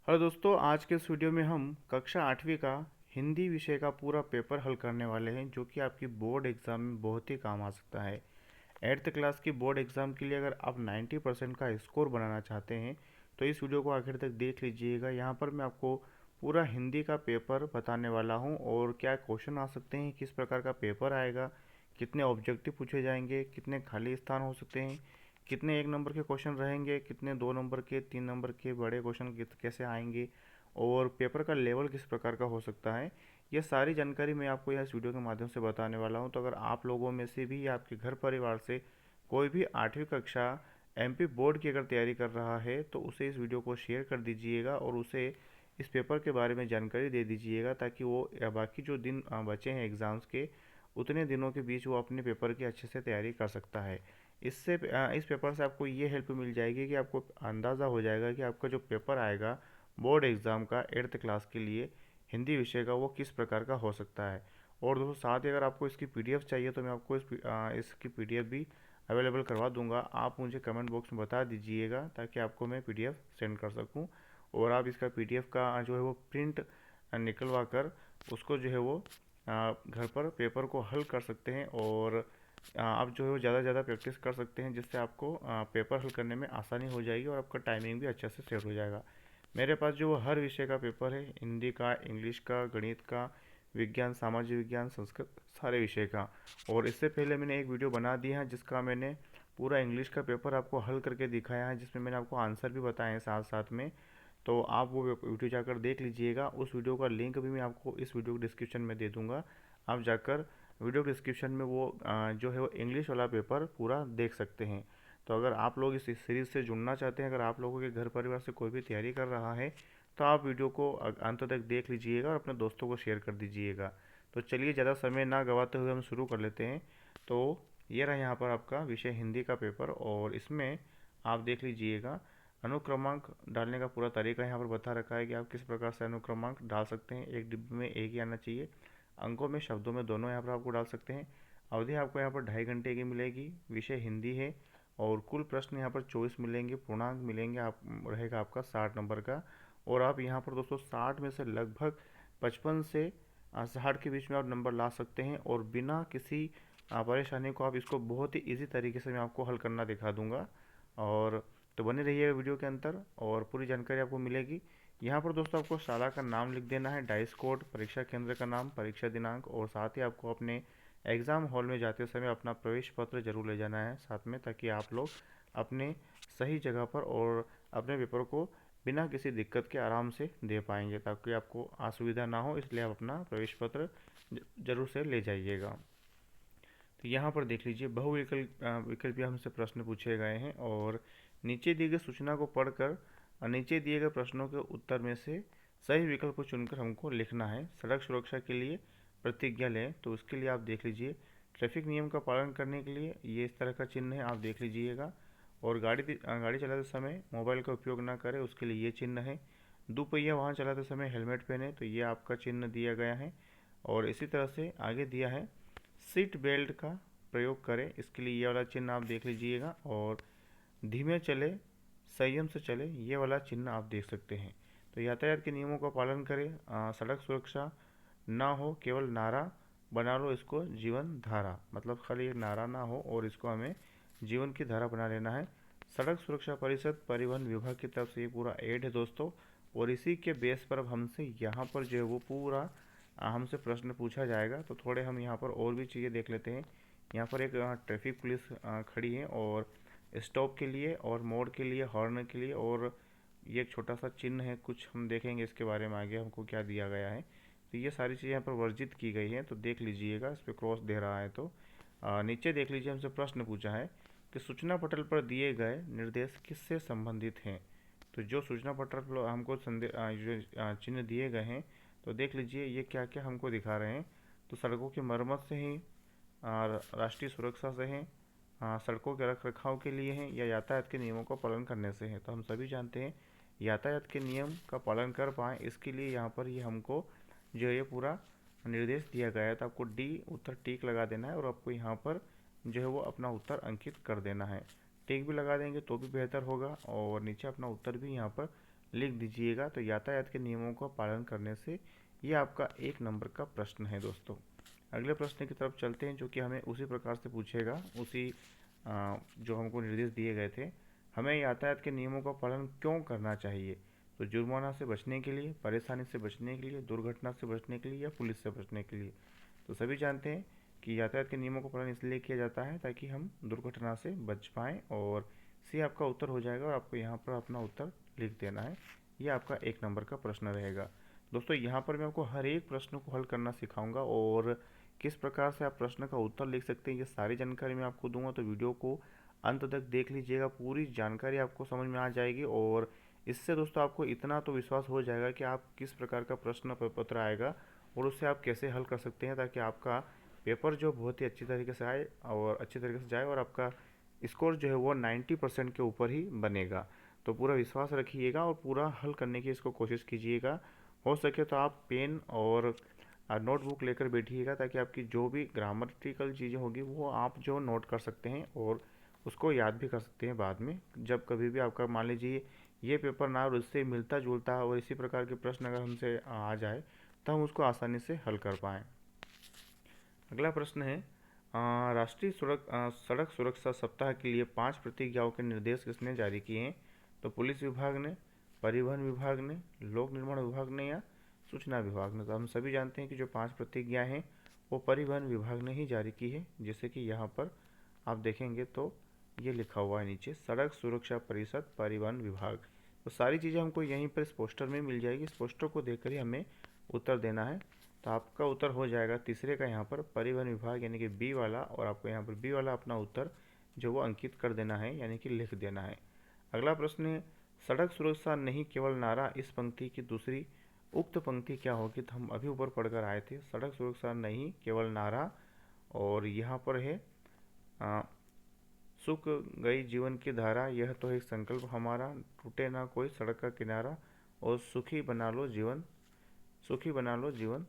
Hello दोस्तों, आज के इस वीडियो में हम कक्षा 8वीं का हिंदी विषय का पूरा पेपर हल करने वाले हैं, जो कि आपकी बोर्ड एग्ज़ाम में बहुत ही काम आ सकता है। 8th क्लास की बोर्ड एग्ज़ाम के लिए अगर आप 90% का स्कोर बनाना चाहते हैं तो इस वीडियो को आखिर तक देख लीजिएगा। यहाँ पर मैं आपको पूरा हिंदी का पेपर बताने वाला हूँ और क्या क्वेश्चन आ सकते हैं, किस प्रकार का पेपर आएगा, कितने ऑब्जेक्टिव पूछे जाएंगे, कितने खाली स्थान हो सकते हैं, कितने एक नंबर के क्वेश्चन रहेंगे, कितने 2 नंबर के, 3 नंबर के बड़े क्वेश्चन कैसे आएंगे और पेपर का लेवल किस प्रकार का हो सकता है। ये सारी जानकारी मैं आपको यह इस वीडियो के माध्यम से बताने वाला हूं। तो अगर आप लोगों में से भी या आपके घर परिवार से कोई भी 8वीं कक्षा एमपी बोर्ड की अगर तैयारी कर रहा है तो उसे इस वीडियो को शेयर कर दीजिएगा और उसे इस पेपर के बारे में जानकारी दे दीजिएगा, ताकि वो या बाकी जो दिन बचे हैं एग्ज़ाम्स के, उतने दिनों के बीच वो अपने पेपर की अच्छे से तैयारी कर सकता है। इस पेपर से आपको ये हेल्प मिल जाएगी कि आपको अंदाज़ा हो जाएगा कि आपका जो पेपर आएगा बोर्ड एग्ज़ाम का 8th क्लास के लिए हिंदी विषय का, वो किस प्रकार का हो सकता है। और दोस्तों, साथ ही अगर आपको इसकी पीडीएफ चाहिए तो मैं आपको इसकी पीडीएफ भी अवेलेबल करवा दूंगा। आप मुझे कमेंट बॉक्स में बता दीजिएगा ताकि आपको मैं पीडीएफ सेंड कर सकूं और आप इसका पीडीएफ का जो है वो प्रिंट निकलवा कर उसको जो है वो घर पर पेपर को हल कर सकते हैं और आप जो है वो ज़्यादा से ज़्यादा प्रैक्टिस कर सकते हैं, जिससे आपको पेपर हल करने में आसानी हो जाएगी और आपका टाइमिंग भी अच्छे से सेट हो जाएगा। मेरे पास जो हर विषय का पेपर है, हिंदी का, इंग्लिश का, गणित का, विज्ञान, सामाजिक विज्ञान, संस्कृत, सारे विषय का। और इससे पहले मैंने एक वीडियो बना दिया है जिसका मैंने पूरा इंग्लिश का पेपर आपको हल करके दिखाया है, जिसमें मैंने आपको आंसर भी बताए हैं साथ साथ में। तो आप वो वीडियो जाकर देख लीजिएगा। उस वीडियो का लिंक भी मैं आपको इस वीडियो के डिस्क्रिप्शन में दे दूँगा। आप जाकर वीडियो डिस्क्रिप्शन में वो जो है वो इंग्लिश वाला पेपर पूरा देख सकते हैं। तो अगर आप लोग इस सीरीज़ से जुड़ना चाहते हैं, अगर आप लोगों के घर परिवार से कोई भी तैयारी कर रहा है तो आप वीडियो को अंत तक देख लीजिएगा और अपने दोस्तों को शेयर कर दीजिएगा। तो चलिए, ज़्यादा समय ना गवाते हुए हम शुरू कर लेते हैं। तो ये रहा यहाँ पर आपका विषय हिंदी का पेपर और इसमें आप देख लीजिएगा अनुक्रमांक डालने का पूरा तरीका यहाँ पर बता रखा है कि आप किस प्रकार से अनुक्रमांक डाल सकते हैं। एक डिब्बे में एक ही आना चाहिए, अंकों में शब्दों में दोनों यहाँ पर आपको डाल सकते हैं। अवधि आपको यहाँ पर 2.5 घंटे की मिलेगी। विषय हिंदी है और कुल प्रश्न यहाँ पर 24 मिलेंगे। पूर्णांक मिलेंगे आप रहेगा आपका 60 नंबर का। और आप यहाँ पर दोस्तों 60 में से लगभग 55 से 60 के बीच में आप नंबर ला सकते हैं और बिना किसी परेशानी को आप इसको बहुत ही ईजी तरीके से मैं आपको हल करना दिखा दूंगा। और तो बने रहिएगा वीडियो के अंदर और पूरी जानकारी आपको मिलेगी। यहाँ पर दोस्तों आपको शाला का नाम लिख देना है, डाइस कोड, परीक्षा केंद्र का नाम, परीक्षा दिनांक और साथ ही आपको अपने एग्ज़ाम हॉल में जाते समय अपना प्रवेश पत्र जरूर ले जाना है साथ में, ताकि आप लोग अपने सही जगह पर और अपने पेपर को बिना किसी दिक्कत के आराम से दे पाएंगे, ताकि आपको असुविधा ना हो। इसलिए आप अपना प्रवेश पत्र जरूर से ले जाइएगा। तो यहाँ पर देख लीजिए, विकल्पीय हमसे प्रश्न पूछे गए हैं और नीचे दिए गए सूचना को पढ़कर और नीचे दिए गए प्रश्नों के उत्तर में से सही विकल्प को चुनकर हमको लिखना है। सड़क सुरक्षा के लिए प्रतिज्ञा लें, तो उसके लिए आप देख लीजिए ट्रैफिक नियम का पालन करने के लिए ये इस तरह का चिन्ह है, आप देख लीजिएगा। और गाड़ी चलाते समय मोबाइल का उपयोग ना करें, उसके लिए ये चिन्ह है। दोपहिया वाहन चलाते समय हेलमेट पहने, तो ये आपका चिन्ह दिया गया है। और इसी तरह से आगे दिया है सीट बेल्ट का प्रयोग करें, इसके लिए ये वाला चिन्ह आप देख लीजिएगा। और धीमे चले, संयम से चले, ये वाला चिन्ह आप देख सकते हैं। तो यातायात के नियमों का पालन करें, सड़क सुरक्षा ना हो, केवल नारा बना लो इसको जीवन धारा, मतलब खाली एक नारा ना हो और इसको हमें जीवन की धारा बना लेना है। सड़क सुरक्षा परिषद परिवहन विभाग की तरफ से ये पूरा एड है दोस्तों। और इसी के बेस पर अब हमसे यहाँ पर जो है वो पूरा हमसे प्रश्न पूछा जाएगा। तो थोड़े हम यहाँ पर और भी चीज़ें देख लेते हैं। यहाँ पर एक ट्रैफिक पुलिस खड़ी है और स्टॉप के लिए और मोड़ के लिए, हॉर्न के लिए, और ये एक छोटा सा चिन्ह है, कुछ हम देखेंगे इसके बारे में आगे हमको क्या दिया गया है। तो ये सारी चीज़ें यहाँ पर वर्जित की गई हैं, तो देख लीजिएगा। इस पर क्रॉस दे रहा है तो नीचे देख लीजिए, हमसे प्रश्न पूछा है कि सूचना पटल पर दिए गए निर्देश किससे संबंधित हैं। तो जो सूचना पटल पर हमको जो चिन्ह दिए गए हैं, तो देख लीजिए ये क्या क्या हमको दिखा रहे हैं। तो सड़कों की मरम्मत से हैं, राष्ट्रीय सुरक्षा से हैं, सड़कों के रख रखाव के लिए हैं, या यातायात के नियमों का पालन करने से हैं। तो हम सभी जानते हैं यातायात के नियम का पालन कर पाएँ, इसके लिए यहाँ पर ये हमको जो ये पूरा निर्देश दिया गया है। तो आपको डी उत्तर टिक लगा देना है और आपको यहाँ पर जो है वो अपना उत्तर अंकित कर देना है। टिक भी लगा देंगे तो भी बेहतर होगा और नीचे अपना उत्तर भी यहाँ पर लिख दीजिएगा। तो यातायात के नियमों का पालन करने से ये आपका 1 नंबर का प्रश्न है दोस्तों। अगले प्रश्न की तरफ चलते हैं, जो कि हमें उसी प्रकार से पूछेगा, उसी जो हमको निर्देश दिए गए थे। हमें यातायात के नियमों का पालन क्यों करना चाहिए? तो जुर्माना से बचने के लिए, परेशानी से बचने के लिए, दुर्घटना से बचने के लिए, या पुलिस से बचने के लिए। तो सभी जानते हैं कि यातायात के नियमों का पालन इसलिए किया जाता है ताकि हम दुर्घटना से बच पाएँ। और सी आपका उत्तर हो जाएगा, और आपको यहाँ पर अपना उत्तर लिख देना है। ये आपका 1 नंबर का प्रश्न रहेगा दोस्तों। यहाँ पर मैं आपको हर एक प्रश्न को हल करना सिखाऊंगा, और किस प्रकार से आप प्रश्न का उत्तर लिख सकते हैं ये सारी जानकारी मैं आपको दूंगा। तो वीडियो को अंत तक देख लीजिएगा, पूरी जानकारी आपको समझ में आ जाएगी। और इससे दोस्तों आपको इतना तो विश्वास हो जाएगा कि आप किस प्रकार का प्रश्न पत्र आएगा और उससे आप कैसे हल कर सकते हैं, ताकि आपका पेपर जो बहुत ही अच्छी तरीके से आए और अच्छी तरीके से जाए, और आपका स्कोर जो है वो 90% के ऊपर ही बनेगा। तो पूरा विश्वास रखिएगा और पूरा हल करने की इसको कोशिश कीजिएगा। हो सके तो आप पेन और नोटबुक लेकर बैठिएगा, ताकि आपकी जो भी ग्रामेटिकल चीज़ें होगी वो आप जो नोट कर सकते हैं और उसको याद भी कर सकते हैं बाद में। जब कभी भी आपका मान लीजिए ये पेपर ना और उससे मिलता जुलता और इसी प्रकार के प्रश्न अगर हमसे आ जाए, तो हम उसको आसानी से हल कर पाएँ। अगला प्रश्न है, राष्ट्रीय सड़क सुरक्षा सप्ताह के लिए 5 प्रतिज्ञाओं के निर्देश किसने जारी किए हैं? तो पुलिस विभाग ने, परिवहन विभाग ने, लोक निर्माण विभाग ने, या सूचना विभाग ने। तो हम सभी जानते हैं कि जो 5 प्रतिज्ञा हैं वो परिवहन विभाग ने ही जारी की है। जैसे कि यहाँ पर आप देखेंगे तो ये लिखा हुआ है नीचे, सड़क सुरक्षा परिषद परिवहन विभाग। तो सारी चीज़ें हमको यहीं पर इस पोस्टर में मिल जाएगी। इस पोस्टर को देखकर ही हमें उत्तर देना है। तो आपका उत्तर हो जाएगा तीसरे का यहाँ पर परिवहन विभाग, यानी कि बी वाला। और आपको यहाँ पर बी वाला अपना उत्तर जो वो अंकित कर देना है, यानी कि लिख देना है। अगला प्रश्न है, सड़क सुरक्षा नहीं केवल नारा, इस पंक्ति की दूसरी उक्त पंक्ति क्या होगी? तो हम अभी ऊपर पढ़कर आए थे, सड़क सुरक्षा नहीं केवल नारा, और यहाँ पर है सूख गई जीवन की धारा, यह तो है संकल्प हमारा, टूटे ना कोई सड़क का किनारा, और सुखी बना लो जीवन, सुखी बना लो जीवन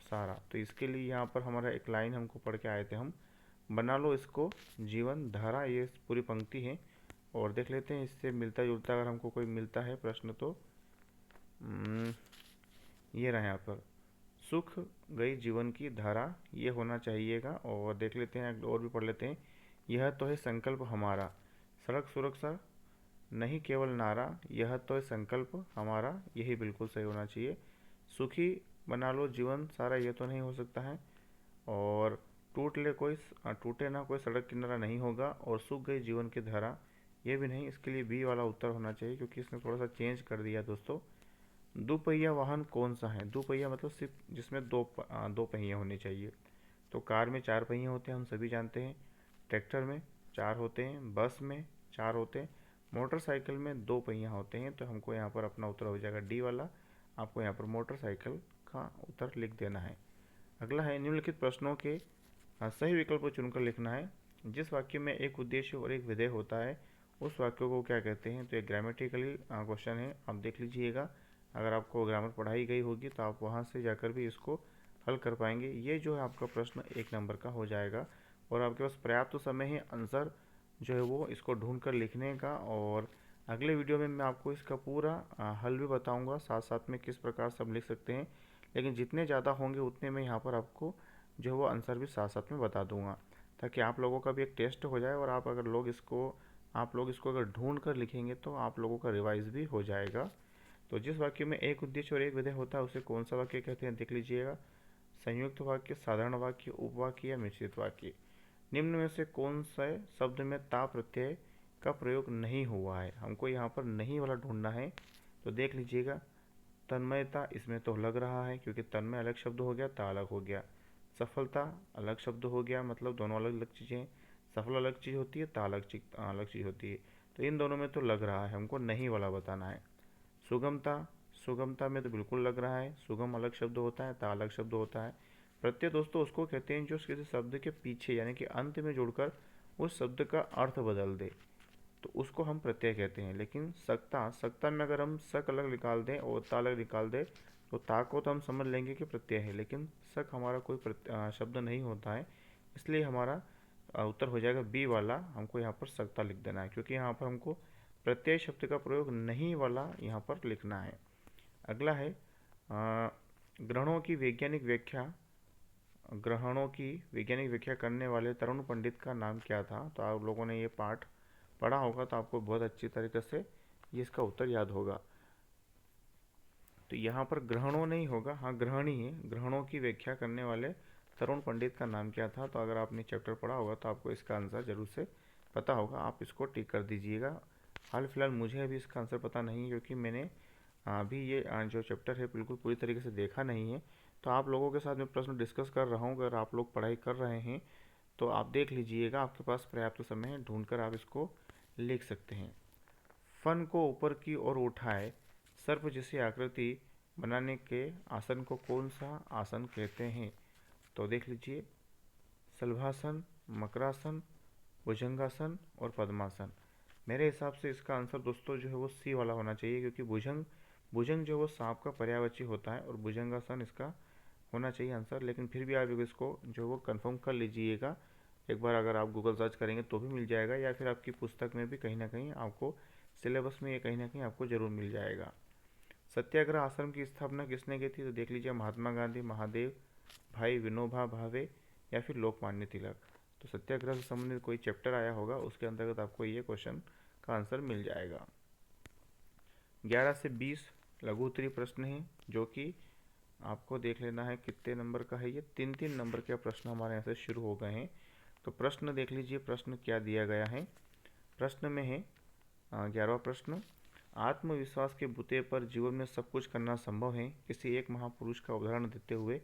सारा। तो इसके लिए यहाँ पर हमारा एक लाइन हमको पढ़ के आए थे हम, बना लो इसको जीवन धारा, ये पूरी पंक्ति है। और देख लेते हैं इससे मिलता जुलता अगर हमको कोई मिलता है प्रश्न तो ये रहा यहाँ पर, सुख गई जीवन की धारा, ये होना चाहिएगा। और देख लेते हैं और भी पढ़ लेते हैं, यह तो है संकल्प हमारा, सड़क सुरक्षा नहीं केवल नारा, यह तो है संकल्प हमारा, यही बिल्कुल सही होना चाहिए। सुखी बना लो जीवन सारा, ये तो नहीं हो सकता है। और टूटे ना कोई सड़क किनारा नहीं होगा। और सूख गई जीवन की धारा, ये भी नहीं। इसके लिए बी वाला उत्तर होना चाहिए, क्योंकि इसने थोड़ा सा चेंज कर दिया दोस्तों। दोपहिया वाहन कौन सा है? दोपहिया मतलब सिर्फ जिसमें दो पहिए होने चाहिए। तो कार में 4 पहिए होते हैं, हम सभी जानते हैं। ट्रैक्टर में 4 होते हैं, बस में 4 होते हैं, मोटरसाइकिल में 2 पहिया होते हैं। तो हमको यहाँ पर अपना उत्तर हो जाएगा डी वाला। आपको यहाँ पर मोटरसाइकिल का उत्तर लिख देना है। अगला है, निम्नलिखित प्रश्नों के सही विकल्प को चुनकर लिखना है। जिस वाक्य में एक उद्देश्य और एक विधेय होता है उस वाक्य को क्या कहते हैं? तो एक ग्रामेटिकली क्वेश्चन है, आप देख लीजिएगा। अगर आपको ग्रामर पढ़ाई गई होगी तो आप वहाँ से जाकर भी इसको हल कर पाएंगे। ये जो है आपका प्रश्न 1 नंबर का हो जाएगा, और आपके पास पर्याप्त समय है आंसर जो है वो इसको ढूंढ कर लिखने का। और अगले वीडियो में मैं आपको इसका पूरा हल भी बताऊंगा, साथ साथ में किस प्रकार से हम लिख सकते हैं। लेकिन जितने ज़्यादा होंगे उतने में यहाँ पर आपको जो है वो आंसर भी साथ साथ में बता दूंगा, ताकि आप लोगों का भी एक टेस्ट हो जाए। और आप लोग इसको अगर ढूंढ कर लिखेंगे तो आप लोगों का रिवाइज भी हो जाएगा। तो जिस वाक्य में एक उद्देश्य और एक विधेय होता है उसे कौन सा वाक्य कहते हैं? देख लीजिएगा, संयुक्त वाक्य, साधारण वाक्य, उपवाक्य, या मिश्रित वाक्य। निम्न में से कौन सा शब्द में ता प्रत्यय का प्रयोग नहीं हुआ है? हमको यहाँ पर नहीं वाला ढूंढना है। तो देख लीजिएगा, तन्मयता इसमें तो लग रहा है, क्योंकि तन्मय अलग शब्द हो गया, ता अलग हो गया। सफलता अलग शब्द हो गया, मतलब दोनों अलग अलग चीज़ें। सफल अलग चीज़ होती है, ता अलग चीज़ होती है। तो इन दोनों में तो लग रहा है, हमको नहीं वाला बताना है। सुगमता, सुगमता में तो बिल्कुल लग रहा है, सुगम अलग शब्द होता है, ता अलग शब्द होता है। प्रत्यय दोस्तों उसको कहते हैं जो किसी शब्द के पीछे यानी कि अंत में जुड़कर उस शब्द का अर्थ बदल दे, तो उसको हम प्रत्यय कहते हैं। लेकिन सकता, सकता में अगर हम सक अलग निकाल दें और ता अलग निकाल दें तो ता को तो हम समझ लेंगे कि प्रत्यय है, लेकिन सक हमारा कोई शब्द नहीं होता है। इसलिए हमारा उत्तर हो जाएगा बी वाला। हमको यहाँ पर सकता लिख देना है, क्योंकि यहाँ पर हमको प्रत्यय शब्द का प्रयोग नहीं वाला यहाँ पर लिखना है। अगला है ग्रहणों की वैज्ञानिक व्याख्या करने वाले तरुण पंडित का नाम क्या था। तो आप लोगों ने ये पाठ पढ़ा होगा तो आपको बहुत अच्छी तरीके से ये इसका उत्तर याद होगा। तो यहाँ पर ग्रहणों नहीं होगा, हाँ ग्रहणी है। ग्रहणों की व्याख्या करने वाले तरुण पंडित का नाम क्या था। तो अगर आपने चैप्टर पढ़ा होगा तो आपको इसका आंसर जरूर से पता होगा, आप इसको टिक कर दीजिएगा। हाल फिलहाल मुझे अभी इसका आंसर पता नहीं है, क्योंकि मैंने अभी ये जो चैप्टर है बिल्कुल पूरी तरीके से देखा नहीं है। तो आप लोगों के साथ मैं प्रश्न डिस्कस कर रहा हूँ। अगर आप लोग पढ़ाई कर रहे हैं तो आप देख लीजिएगा, आपके पास पर्याप्त समय है, ढूंढ कर आप इसको लिख सकते हैं। फन को ऊपर की ओर उठाए सर्प जैसी आकृति बनाने के आसन को कौन सा आसन कहते हैं। तो देख लीजिए, शलभासन, मकरासन, भुजंगासन और पद्मासन। मेरे हिसाब से इसका आंसर दोस्तों जो है वो सी वाला होना चाहिए, क्योंकि भुजंग जो है वो सांप का पर्यायवाची होता है और भुजंगासन इसका होना चाहिए आंसर। लेकिन फिर भी आप इसको जो वो कंफर्म कर लीजिएगा एक बार, अगर आप गूगल सर्च करेंगे तो भी मिल जाएगा, या फिर आपकी पुस्तक में भी कहीं ना कहीं आपको सिलेबस में ये कहीं ना कहीं आपको ज़रूर मिल जाएगा। सत्याग्रह आश्रम की स्थापना किसने की थी। तो देख लीजिए, महात्मा गांधी, महादेव भाई विनोबा भावे या फिर लोकमान्य तिलक। तो सत्याग्रह से संबंधित कोई चैप्टर आया होगा, उसके अंतर्गत आपको ये क्वेश्चन का आंसर मिल जाएगा। 11 से 20 लघु उत्तरीय प्रश्न हैं, जो कि आपको देख लेना है कितने नंबर का है। ये 3-3 नंबर के प्रश्न हमारे यहाँ से शुरू हो गए हैं। तो प्रश्न देख लीजिए, प्रश्न क्या दिया गया है। प्रश्न में है 11वां प्रश्न, आत्मविश्वास के बूते पर जीवन में सब कुछ करना संभव है, किसी एक महापुरुष का उदाहरण देते हुए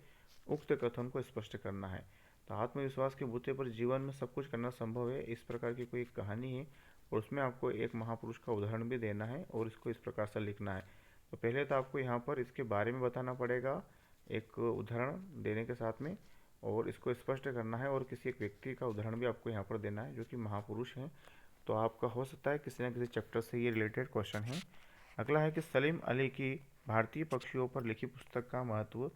उक्त कथन को स्पष्ट करना है। तो आत्मविश्वास के बूते पर जीवन में सब कुछ करना संभव है, इस प्रकार की कोई कहानी है और उसमें आपको एक महापुरुष का उदाहरण भी देना है और इसको इस प्रकार से लिखना है। तो पहले तो आपको यहाँ पर इसके बारे में बताना पड़ेगा एक उदाहरण देने के साथ में, और इसको स्पष्ट करना है, और किसी एक व्यक्ति का उदाहरण भी आपको यहाँ पर देना है जो कि महापुरुष हैं। तो आपका हो सकता है किसी न किसी चैप्टर से ये रिलेटेड क्वेश्चन है। अगला है कि सलीम अली की भारतीय पक्षियों पर लिखी पुस्तक का महत्व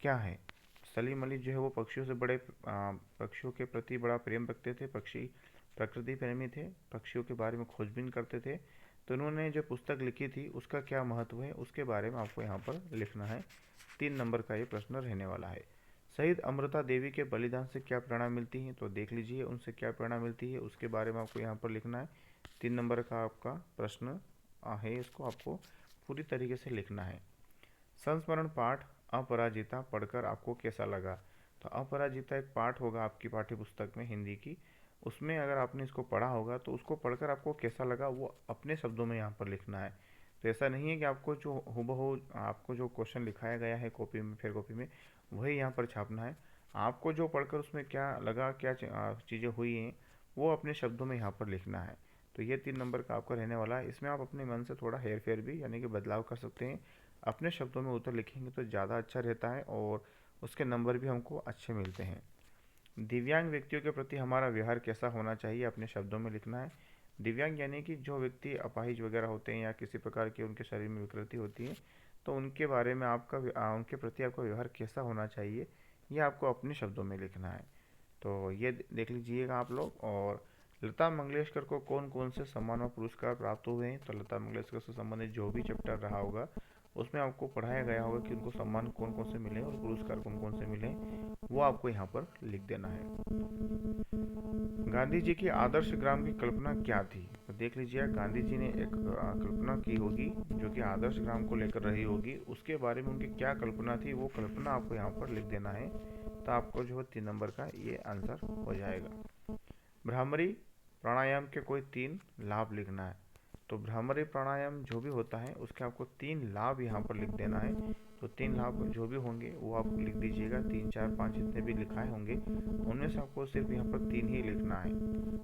क्या है। सलीम अली जो है वो पक्षियों के प्रति बड़ा प्रेम रखते थे, प्रकृति प्रेमी थे, पक्षियों के बारे में खोजबीन करते थे। तो उन्होंने जो पुस्तक लिखी थी उसका क्या महत्व है, उसके बारे में आपको यहाँ पर लिखना है। 3 नंबर का ये प्रश्न रहने वाला है। शहीद अमृता देवी के बलिदान से क्या प्रेरणा मिलती है। तो देख लीजिए, उनसे क्या प्रेरणा मिलती है उसके बारे में आपको यहाँ पर लिखना है। 3 नंबर का आपका प्रश्न है, इसको आपको पूरी तरीके से लिखना है। संस्मरण पाठ अपराजिता पढ़कर आपको कैसा लगा। तो अपराजिता एक पाठ होगा आपकी पाठ्य पुस्तक में हिंदी की, उसमें अगर आपने इसको पढ़ा होगा तो उसको पढ़कर आपको कैसा लगा वो अपने शब्दों में यहाँ पर लिखना है। तो ऐसा नहीं है कि आपको जो हूबहू आपको जो क्वेश्चन लिखाया गया है कॉपी में, फेयर कॉपी में, वही यहाँ पर छापना है। आपको जो पढ़कर उसमें क्या लगा, क्या चीज़ें हुई हैं, वो अपने शब्दों में यहाँ पर लिखना है। तो ये 3 नंबर का आपका रहने वाला है। इसमें आप अपने मन से थोड़ा हेर फेर भी यानी कि बदलाव कर सकते हैं। अपने शब्दों में उत्तर लिखेंगे तो ज़्यादा अच्छा रहता है और उसके नंबर भी हमको अच्छे मिलते हैं। दिव्यांग व्यक्तियों के प्रति हमारा व्यवहार कैसा होना चाहिए, अपने शब्दों में लिखना है। दिव्यांग यानी कि जो व्यक्ति अपाहिज वगैरह होते हैं या किसी प्रकार की उनके शरीर में विकृति होती है, तो उनके बारे में उनके प्रति आपका व्यवहार कैसा होना चाहिए, ये आपको अपने शब्दों में लिखना है। तो ये देख लीजिएगा आप लोग। और लता मंगेशकर को कौन कौन से सम्मान और पुरस्कार प्राप्त हुए हैं। तो लता मंगेशकर से संबंधित जो भी चैप्टर रहा होगा उसमें आपको पढ़ाया गया होगा कि उनको सम्मान कौन कौन से मिले और पुरस्कार कौन कौन से मिले, वो आपको यहाँ पर लिख देना है। गांधी जी की आदर्श ग्राम की कल्पना क्या थी। तो देख लीजिए, गांधी जी ने एक कल्पना की होगी जो कि आदर्श ग्राम को लेकर रही होगी, उसके बारे में उनकी क्या कल्पना थी वो कल्पना आपको यहाँ पर लिख देना है। तो आपको जो है 3 नंबर का ये आंसर हो जाएगा। भ्रामरी प्राणायाम के कोई 3 लाभ लिखना है। तो भ्रामरी प्राणायाम जो भी होता है उसके आपको 3 लाभ यहाँ पर लिख देना है। तो 3 लाभ जो भी होंगे वो आप लिख दीजिएगा। 3, 4, 5 जितने भी लिखाए होंगे उनमें से आपको सिर्फ यहाँ पर 3 ही लिखना है।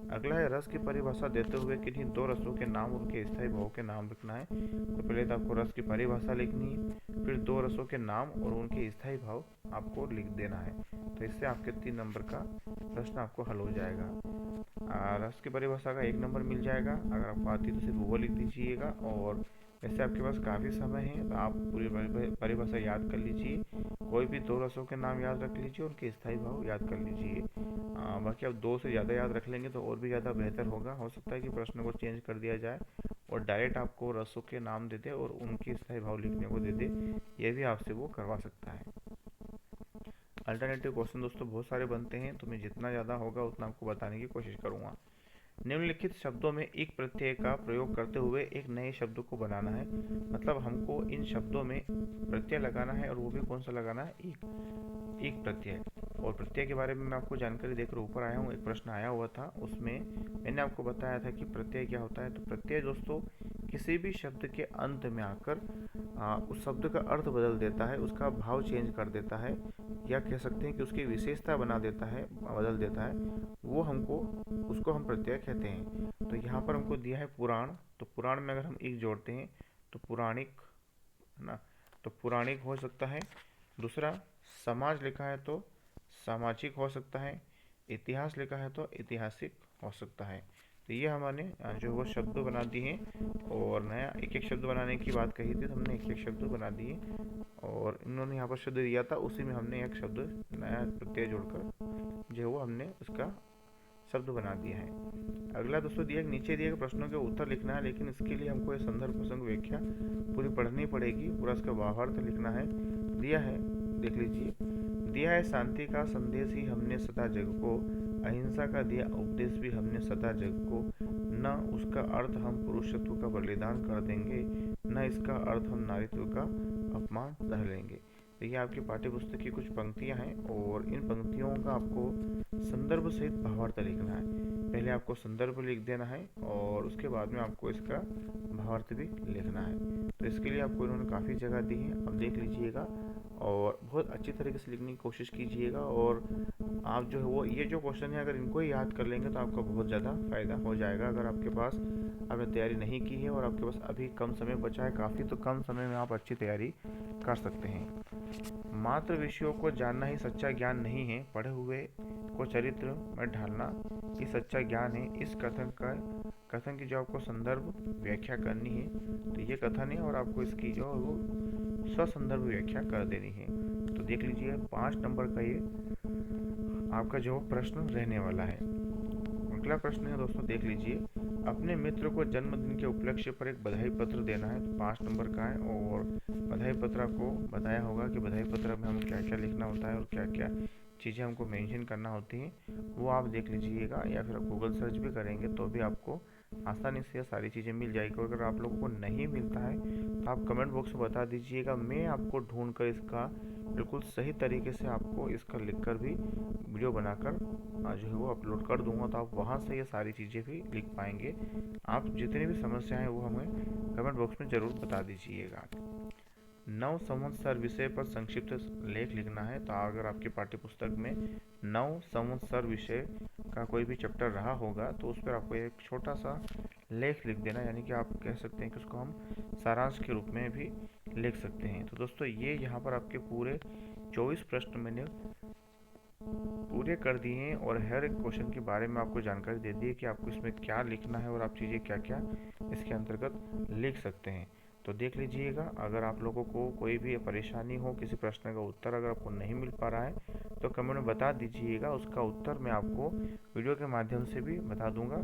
अगला है रस की परिभाषा देते हुए किन्हीं 2 रसों के नाम और उनके स्थायी भाव के नाम लिखना है। तो पहले तो आपको रस की परिभाषा लिखनी है, फिर 2 रसों के नाम और उनके स्थायी भाव आपको लिख देना है। तो इससे आपके 3 नंबर का प्रश्न आपको हल हो जाएगा। रस की परिभाषा का 1 नंबर मिल जाएगा। अगर आपको आती तो सिर्फ वो लिख दीजिएगा, और वैसे आपके पास काफ़ी समय है तो आप पूरी परिभाषा याद कर लीजिए। कोई भी 2 रसों के नाम याद रख लीजिए, उनके स्थायी भाव याद कर लीजिए। बाकी आप 2 से ज़्यादा याद रख लेंगे तो और भी ज़्यादा बेहतर होगा। हो सकता है कि प्रश्न को चेंज कर दिया जाए और डायरेक्ट आपको रसों के नाम दे दे और उनकी स्थायी भाव लिखने को दे दे, ये भी आपसे वो करवा सकता है। अल्टरनेटिव क्वेश्चन दोस्तों बहुत सारे बनते हैं, तो मैं जितना ज़्यादा होगा उतना आपको बताने की कोशिश करूँगा। निम्नलिखित शब्दों में एक प्रत्यय का प्रयोग करते हुए एक नए शब्द को बनाना है। मतलब हमको इन शब्दों में प्रत्यय लगाना है, और वो भी कौन सा लगाना है, एक प्रत्यय। और प्रत्यय के बारे में मैं आपको जानकारी देकर ऊपर आया हूँ, एक प्रश्न आया हुआ था, उसमें मैंने आपको बताया था कि प्रत्यय क्या होता है। तो प्रत्यय दोस्तों किसी भी शब्द के अंत में आकर उस शब्द का अर्थ बदल देता है, उसका भाव चेंज कर देता है, या कह सकते हैं कि उसकी विशेषता बना देता है, बदल देता है, वो हमको उसको हम प्रत्यय कहते हैं। तो यहाँ पर हमको दिया है पुराण, तो पुराण में अगर हम एक जोड़ते हैं तो पुराणिक, है ना, तो पुराणिक हो सकता है। दूसरा समाज लिखा है तो सामाजिक हो सकता है। इतिहास लिखा है तो ऐतिहासिक हो सकता है। तो ये हमारे जो वो शब्द बना दिए हैं, और नया एक एक शब्द बनाने की बात कही थी, तो हमने एक एक शब्द बना दिए, और इन्होंने यहाँ पर शब्द दिया था, उसी में हमने एक शब्द नया प्रत्यय जोड़कर जो वो हमने उसका शब्द बना दिया है। अगला दोस्तों दिया नीचे दिए गए प्रश्नों के उत्तर लिखना है, लेकिन इसके लिए हमको ये संदर्भ प्रसंग व्याख्या पूरी पढ़नी पड़ेगी, पूरा इसका भावार्थ लिखना है। दिया है, देख लीजिए, दिया है शांति का संदेश ही हमने सदा जग को, अहिंसा का दिया उपदेश भी हमने सदा जग को, न उसका अर्थ हम पुरुषत्व का बलिदान कर देंगे, न इसका अर्थ हम नारीत्व का अपमान सह लेंगे। तो ये आपकी पाठ्य पुस्तक की कुछ पंक्तियां हैं, और इन पंक्तियों का आपको संदर्भ सहित भावार्थ लिखना है। पहले आपको संदर्भ लिख देना है, और उसके बाद में आपको इसका भावार्थ भी लिखना है। तो इसके लिए आपको इन्होंने काफ़ी जगह दी है, अब देख लीजिएगा और बहुत अच्छी तरीके से लिखने की कोशिश कीजिएगा। और आप जो है वो ये जो क्वेश्चन है, अगर इनको ही याद कर लेंगे तो आपका बहुत ज़्यादा फायदा हो जाएगा। अगर आपके पास आपने तैयारी नहीं की है और आपके पास अभी कम समय बचा है काफ़ी, तो कम समय में आप अच्छी तैयारी कर सकते हैं। मात्र विषयों को जानना ही सच्चा ज्ञान नहीं है, पढ़े हुए को चरित्र में ढालना ही सच्चा ज्ञान है। इस कथन की जो आपको संदर्भ व्याख्या करनी है, तो ये कथन है, और आपको इसकी जो वो स्वसंदर्भ व्याख्या कर देनी है। तो देख लीजिए 5 नंबर का ये आपका जो प्रश्न रहने वाला है। अगला प्रश्न है दोस्तों, देख लीजिए, अपने मित्र को जन्मदिन के उपलक्ष्य पर एक बधाई पत्र देना है। तो 5 नंबर का है, और बधाई पत्र आपको बताया होगा कि बधाई पत्र में हम क्या क्या लिखना होता है और क्या क्या चीज़ें हमको मेंशन करना होती हैं, वो आप देख लीजिएगा, या फिर आप गूगल सर्च भी करेंगे तो भी आपको आसानी से सारी चीज़ें मिल जाएगी। अगर आप लोगों को नहीं मिलता है तो आप कमेंट बॉक्स में बता दीजिएगा, मैं आपको ढूंढ कर इसका बिल्कुल सही तरीके से आपको इसका लिखकर भी वीडियो बनाकर जो है वो अपलोड कर दूंगा, तो आप वहाँ से ये सारी चीज़ें भी लिख पाएंगे। आप जितनी भी समस्याएं हैं वो हमें कमेंट बॉक्स में ज़रूर बता दीजिएगा। नव संवत्सर विषय पर संक्षिप्त लेख लिखना है। तो अगर आपकी पाठ्य पुस्तक में नव संवत्सर विषय का कोई भी चैप्टर रहा होगा तो उस पर आपको एक छोटा सा लेख लिख देना, यानी कि आप कह सकते हैं कि उसको हम सारांश के रूप में भी लिख सकते हैं। तो दोस्तों ये यहाँ पर आपके पूरे 24 प्रश्न मैंने पूरे कर दिए हैं, और हर एक क्वेश्चन के बारे में आपको जानकारी दे दी है कि आपको इसमें क्या लिखना है और आप चीज़ें क्या क्या इसके अंतर्गत लिख सकते हैं। तो देख लीजिएगा, अगर आप लोगों को कोई भी परेशानी हो, किसी प्रश्न का उत्तर अगर आपको नहीं मिल पा रहा है तो कमेंट में बता दीजिएगा, उसका उत्तर मैं आपको वीडियो के माध्यम से भी बता दूंगा,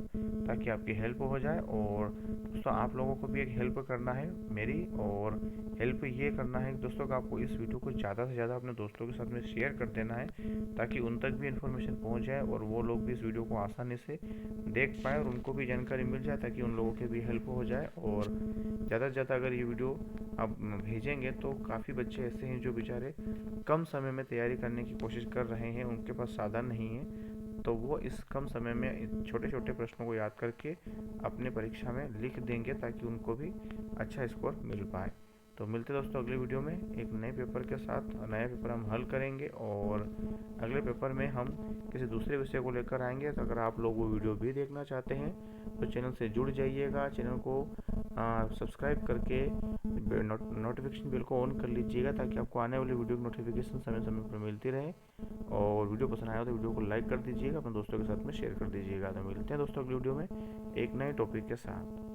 ताकि आपकी हेल्प हो जाए। और दोस्तों आप लोगों को भी एक हेल्प करना है मेरी, और हेल्प ये करना है दोस्तों कि आपको इस वीडियो को ज़्यादा से ज़्यादा अपने दोस्तों के साथ में शेयर कर देना है, ताकि उन तक भी इन्फॉर्मेशन पहुँच जाए और वो लोग भी इस वीडियो को आसानी से देख पाएँ और उनको भी जानकारी मिल जाए, ताकि उन लोगों की भी हेल्प हो जाए। और ज़्यादा से ज़्यादा अगर ये वीडियो आप भेजेंगे तो काफ़ी बच्चे ऐसे हैं जो बेचारे कम समय में तैयारी करने की कोशिश कर रहे हैं, उनके पास साधन नहीं है, तो वो इस कम समय में छोटे छोटे प्रश्नों को याद करके अपने परीक्षा में लिख देंगे, ताकि उनको भी अच्छा स्कोर मिल पाए। तो मिलते दोस्तों अगले वीडियो में एक नए पेपर के साथ। नया पेपर हम हल करेंगे, और अगले पेपर में हम किसी दूसरे विषय को लेकर आएंगे। तो अगर आप लोग वो वीडियो भी देखना चाहते हैं तो चैनल से जुड़ जाइएगा, चैनल को सब्सक्राइब करके नोटिफिकेशन बेल को ऑन कर लीजिएगा, ताकि आपको आने वाली वीडियो की नोटिफिकेशन समय समय पर मिलती रहे। और वीडियो पसंद आया तो वीडियो को लाइक कर दीजिएगा, अपने दोस्तों के साथ में शेयर कर दीजिएगा। तो मिलते हैं दोस्तों अगली वीडियो में एक नए टॉपिक के साथ।